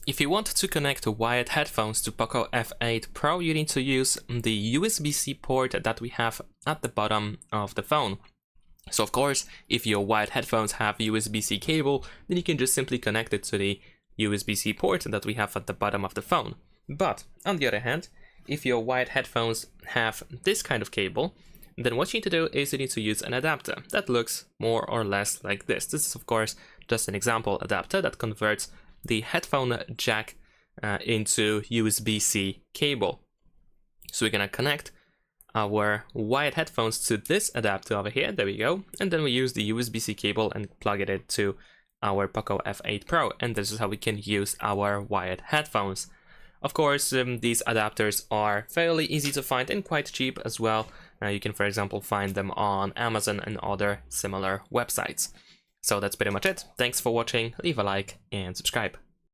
If you want to connect wired headphones to POCO F8 Pro, you need to use the USB-C port that we have at the bottom of the phone. So of course, if your wired headphones have USB-C cable, then you can just simply connect it to the USB-C port that we have at the bottom of the phone. But on the other hand, if your wired headphones have this kind of cable, then what you need to do is you need to use an adapter that looks more or less like this. This is of course just an example adapter that converts the headphone jack into USB-C cable. So we're gonna connect our wired headphones to this adapter over here, there we go, and then we use the USB-C cable and plug it into our POCO F8 Pro, and this is how we can use our wired headphones. Of course, these adapters are fairly easy to find and quite cheap as well. You can, for example, find them on Amazon and other similar websites. So that's pretty much it. Thanks for watching, leave a like and subscribe.